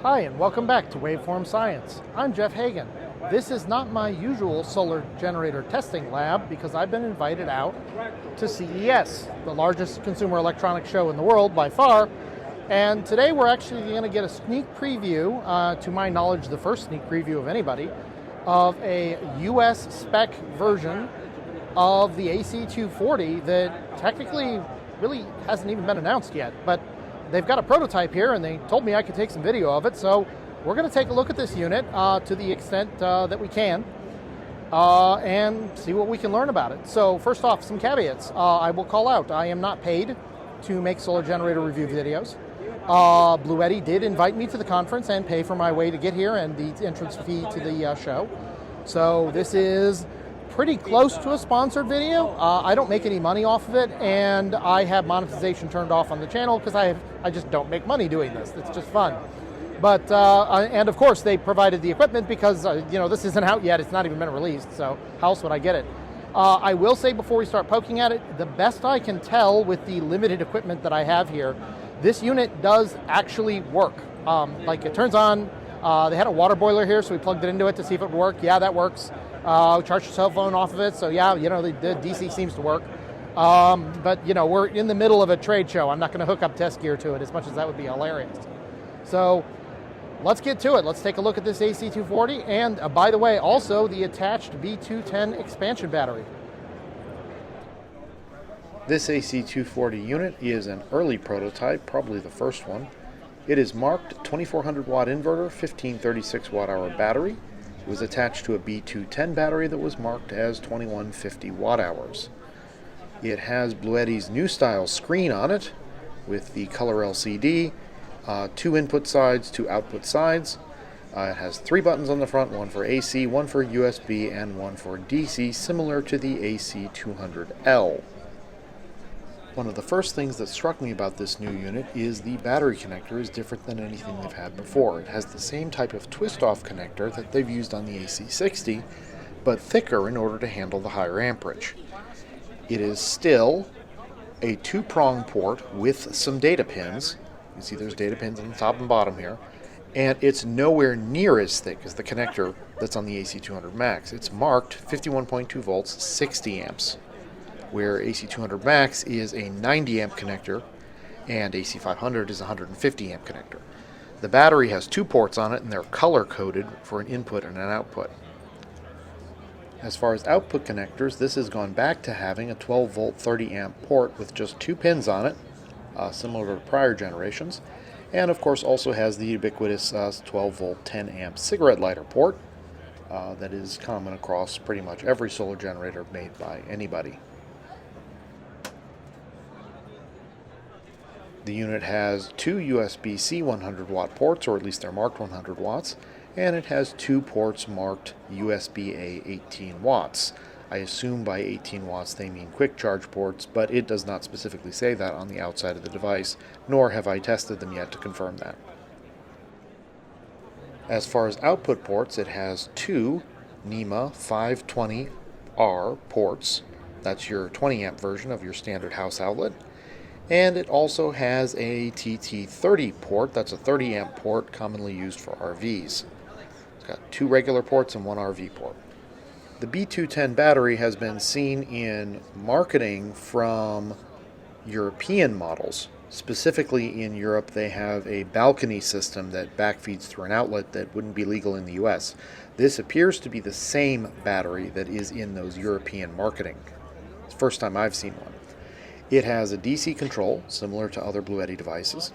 Hi, and welcome back to Waveform Science. I'm Jeff Hagan. This is not my usual solar generator testing lab because I've been invited out to CES, the largest consumer electronics show in the world by far. And today we're actually going to get a sneak preview, to my knowledge the first sneak preview of anybody, of a US spec version of the AC240 that technically really hasn't even been announced yet. But they've got a prototype here, and they told me I could take some video of it, so we're going to take a look at this unit to the extent that we can and see what we can learn about it. So first off, some caveats. I will call out, I am not paid to make solar generator review videos. Bluetti did invite me to the conference and pay for my way to get here and the entrance fee to the show. So this is pretty close to a sponsored video. I don't make any money off of it, and I have monetization turned off on the channel because I just don't make money doing this. It's just fun. But and of course they provided the equipment because this isn't out yet. It's not even been released. So how else would I get it? I will say before we start poking at it, the best I can tell with the limited equipment that I have here, this unit does actually work. Like it turns on. They had a water boiler here, so we plugged it into it to see if it would work. Yeah, that works. Charge your cell phone off of it, so yeah, the DC seems to work. But we're in the middle of a trade show. I'm not going to hook up test gear to it, as much as that would be hilarious. So let's get to it. Let's take a look at this AC240, and by the way, also the attached B210 expansion battery. This AC240 unit is an early prototype, probably the first one. It is marked 2400 watt inverter, 1536 watt hour battery. It was attached to a B210 battery that was marked as 2150 watt hours. It has Bluetti's new style screen on it with the color LCD, 2 input sides, 2 output sides. It has 3 buttons on the front, one for AC, one for USB, and one for DC, similar to the AC200L. One of the first things that struck me about this new unit is the battery connector is different than anything they've had before. It has the same type of twist-off connector that they've used on the AC60, but thicker in order to handle the higher amperage. It is still a 2-prong port with some data pins. You can see there's data pins on the top and bottom here, and it's nowhere near as thick as the connector that's on the AC200 Max. It's marked 51.2 volts, 60 amps. Where AC200 Max is a 90 amp connector and AC500 is a 150 amp connector. The battery has 2 ports on it, and they're color coded for an input and an output. As far as output connectors, this has gone back to having a 12 volt 30 amp port with just 2 pins on it, similar to prior generations, and of course also has the ubiquitous 12 volt 10 amp cigarette lighter port that is common across pretty much every solar generator made by anybody. The unit has 2 USB-C 100 watt ports, or at least they're marked 100 watts, and it has 2 ports marked USB-A 18 watts. I assume by 18 watts they mean quick charge ports, but it does not specifically say that on the outside of the device, nor have I tested them yet to confirm that. As far as output ports, it has 2 NEMA 520R ports. That's your 20 amp version of your standard house outlet. And it also has a TT30 port. That's a 30 amp port commonly used for RVs. It's got 2 regular ports and 1 RV port. The B210 battery has been seen in marketing from European models. Specifically in Europe, they have a balcony system that backfeeds through an outlet that wouldn't be legal in the US. This appears to be the same battery that is in those European marketing. It's the first time I've seen one. It has a DC control, similar to other Bluetti devices,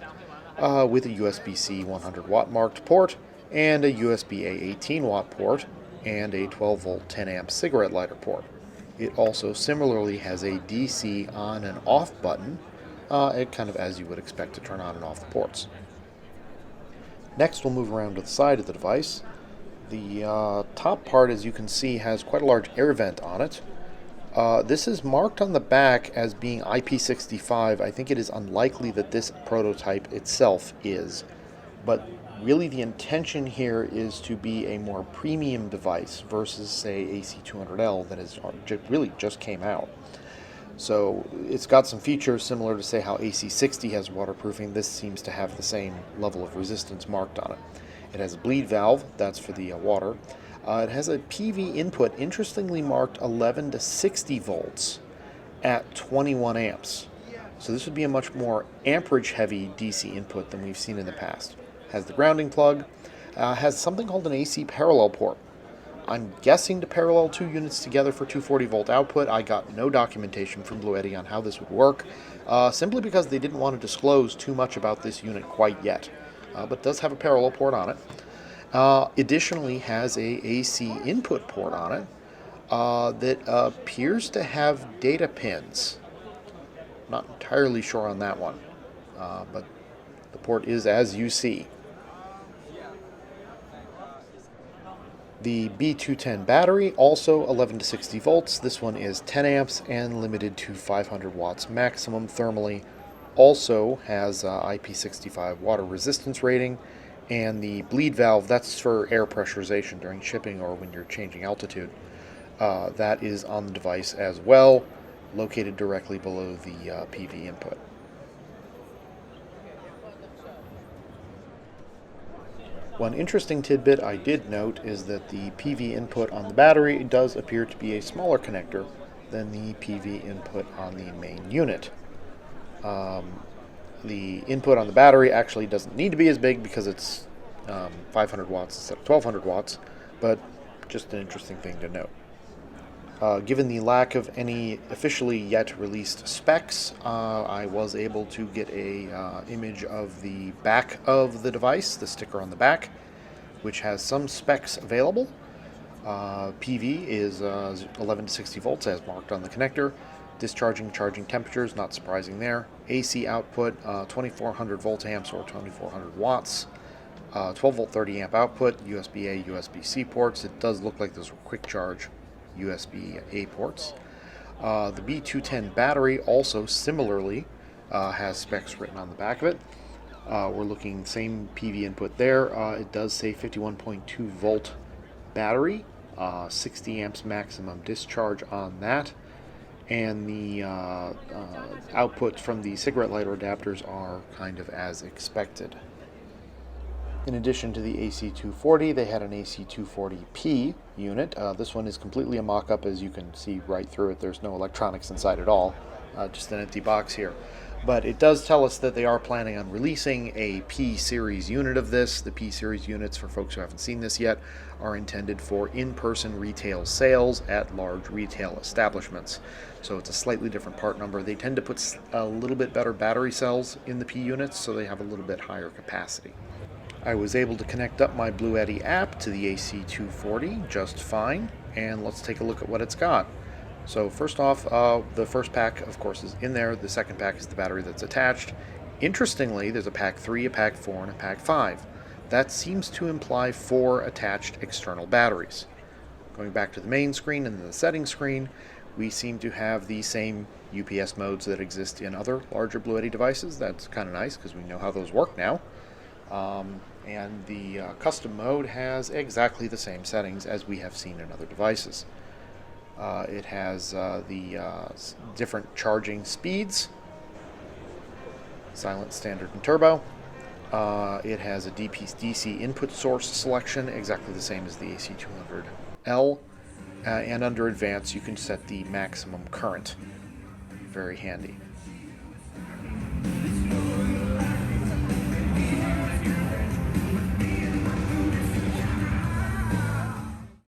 with a USB-C 100 watt marked port, and a USB-A 18 watt port, and a 12 volt 10 amp cigarette lighter port. It also similarly has a DC on and off button, kind of as you would expect to turn on and off the ports. Next, we'll move around to the side of the device. The top part, as you can see, has quite a large air vent on it. This is marked on the back as being IP65. I think it is unlikely that this prototype itself is, but really the intention here is to be a more premium device versus, say, AC200L that is really just came out. So it's got some features similar to, say, how AC60 has waterproofing. This seems to have the same level of resistance marked on it. It has a bleed valve, that's for the water. It has a PV input, interestingly marked 11 to 60 volts at 21 amps. So this would be a much more amperage heavy DC input than we've seen in the past. Has the grounding plug, has something called an AC parallel port. I'm guessing to parallel two units together for 240 volt output. I got no documentation from Bluetti on how this would work, simply because they didn't want to disclose too much about this unit quite yet, but does have a parallel port on it. Additionally has a AC input port on it that appears to have data pins. Not entirely sure on that one, but the port is as you see. The B210 battery, also 11 to 60 volts. This one is 10 amps and limited to 500 watts maximum thermally. Also has IP65 water resistance rating, and the bleed valve, that's for air pressurization during shipping or when you're changing altitude. That is on the device as well, located directly below the PV input. One interesting tidbit I did note is that the PV input on the battery does appear to be a smaller connector than the PV input on the main unit. The input on the battery actually doesn't need to be as big because it's 500 watts instead of 1200 watts, but just an interesting thing to note. Given the lack of any officially yet released specs, I was able to get a image of the back of the device, the sticker on the back, which has some specs available. PV is 11 to 60 volts as marked on the connector. Discharging charging temperatures, not surprising there. AC output, 2400 volt amps or 2400 watts. 12 volt 30 amp output, USB-A, USB-C ports. It does look like those are quick charge USB-A ports. The B210 battery also similarly has specs written on the back of it. We're looking same PV input there. It does say 51.2 volt battery, 60 amps maximum discharge on that, and the outputs from the cigarette lighter adapters are kind of as expected. In addition to the AC240, they had an AC240P unit. This one is completely a mock-up, as you can see right through it. There's no electronics inside at all, just an empty box here. But it does tell us that they are planning on releasing a P-Series unit of this. The P-Series units, for folks who haven't seen this yet, are intended for in-person retail sales at large retail establishments. So it's a slightly different part number. They tend to put a little bit better battery cells in the P units, so they have a little bit higher capacity. I was able to connect up my Bluetti app to the AC240 just fine, and let's take a look at what it's got. So first off, the first pack, of course, is in there. The second pack is the battery that's attached. Interestingly, there's a pack 3, a pack 4, and a pack 5. That seems to imply 4 attached external batteries. Going back to the main screen and the settings screen, we seem to have the same UPS modes that exist in other larger Bluetti devices. That's kind of nice because we know how those work now. And the custom mode has exactly the same settings as we have seen in other devices. It has the different charging speeds, silent, standard, and turbo. It has a DC input source selection, exactly the same as the AC200L. And under advanced, you can set the maximum current. Very handy.